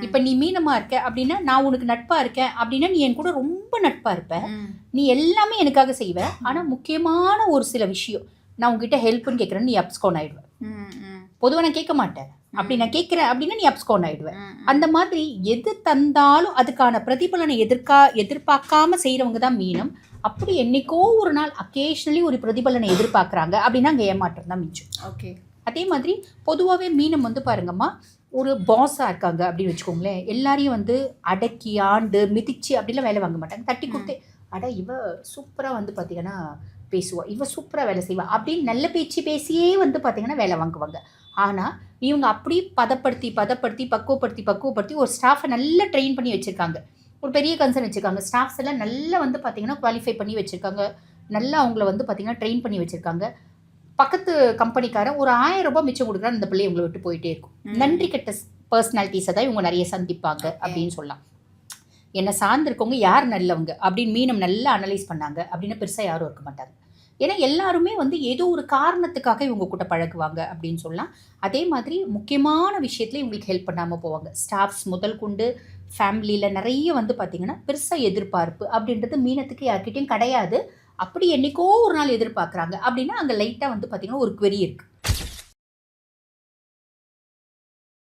இப்போ நீ மீனமாக இருக்க அப்படின்னா நான் உனக்கு நட்பாக இருக்கேன் அப்படின்னா நீ என் கூட ரொம்ப நட்பாக இருப்ப, நீ எல்லாமே எனக்காக செய்வ. ஆனால் முக்கியமான ஒரு சில விஷயம் நான் உங்ககிட்ட ஹெல்ப்னு கேட்குறேன்னு நீ அப்ஸ்கோன் ஆயிடுவேன். பொதுவாக நான் கேட்க மாட்டேன், அப்படி நான் கேட்குறேன் அப்படின்னா நீ அப்ஸ்கோன் ஆயிடுவேன். அந்த மாதிரி எது தந்தாலும் அதுக்கான பிரதிபலனை எதிர்பார்க்காம செய்கிறவங்க தான் மீனம். அப்படி என்னைக்கோ ஒரு நாள் அக்கேஷனலி ஒரு பிரதிபலனை எதிர்பார்க்குறாங்க அப்படின்னா அங்கே ஏமாற்றம் தான் மிச்சம். ஓகே. அதே மாதிரி பொதுவாகவே மீனம் வந்து பாருங்கம்மா, ஒரு பாஸாக இருக்காங்க அப்படின்னு வச்சுக்கோங்களேன், எல்லாரையும் வந்து அடக்கி ஆண்டு மிதிச்சு அப்படிலாம் வேலை வாங்க மாட்டாங்க. தட்டி கொடுத்து அட இவ சூப்பராக வந்து பார்த்தீங்கன்னா பேசுவா, இவ சூப்பராக வேலை செய்வா அப்படின்னு நல்ல பேச்சு பேசியே வந்து பார்த்தீங்கன்னா வேலை வாங்குவாங்க. ஆனால் இவங்க அப்படி பக்குவப்படுத்தி ஒரு ஸ்டாஃபை நல்லா ட்ரெயின் பண்ணி வச்சுருக்காங்க. ஒரு பெரிய கன்சர்ன் வச்சுருக்காங்க. ஸ்டாஃப்ஸ் எல்லாம் நல்லா வந்து பார்த்தீங்கன்னா குவாலிஃபை பண்ணி வச்சுருக்காங்க. நல்லா அவங்கள வந்து பார்த்தீங்கன்னா ட்ரெயின் பண்ணி வச்சுருக்காங்க. பக்கத்து கம்பெனிக்காரன் ஒரு 1000 ரூபாய் மிச்சம் கொடுக்குறான்னு இந்த பிள்ளையை உங்களை விட்டு போயிட்டே இருக்கும். நன்றி கெட்ட பர்சனாலிட்டிஸை தான் இவங்க நிறைய சந்திப்பாங்க அப்படின்னு சொல்லலாம். என்னை சார்ந்திருக்கவங்க யார் நல்லவங்க அப்படின்னு மீனம் நல்லா அனலைஸ் பண்ணாங்க அப்படின்னா பெருசாக யாரும் இருக்க மாட்டாங்க. ஏன்னா எல்லாருமே வந்து ஏதோ ஒரு காரணத்துக்காக இவங்க கூட பழகுவாங்க அப்படின்னு சொல்லலாம். அதே மாதிரி முக்கியமான விஷயத்துல இவங்களுக்கு ஹெல்ப் பண்ணாமல் போவாங்க. ஸ்டாஃப்ஸ் முதல் கொண்டு ஃபேமிலியில் நிறைய வந்து பார்த்திங்கன்னா பெருசாக எதிர்பார்ப்பு அப்படின்றது மீனத்துக்கு யார்கிட்டையும் கிடையாது. அப்படி என்றைக்கோ ஒரு நாள் எதிர்பார்க்குறாங்க அப்படின்னா அங்கே லைட்டாக வந்து பார்த்திங்கன்னா ஒரு query இருக்குது.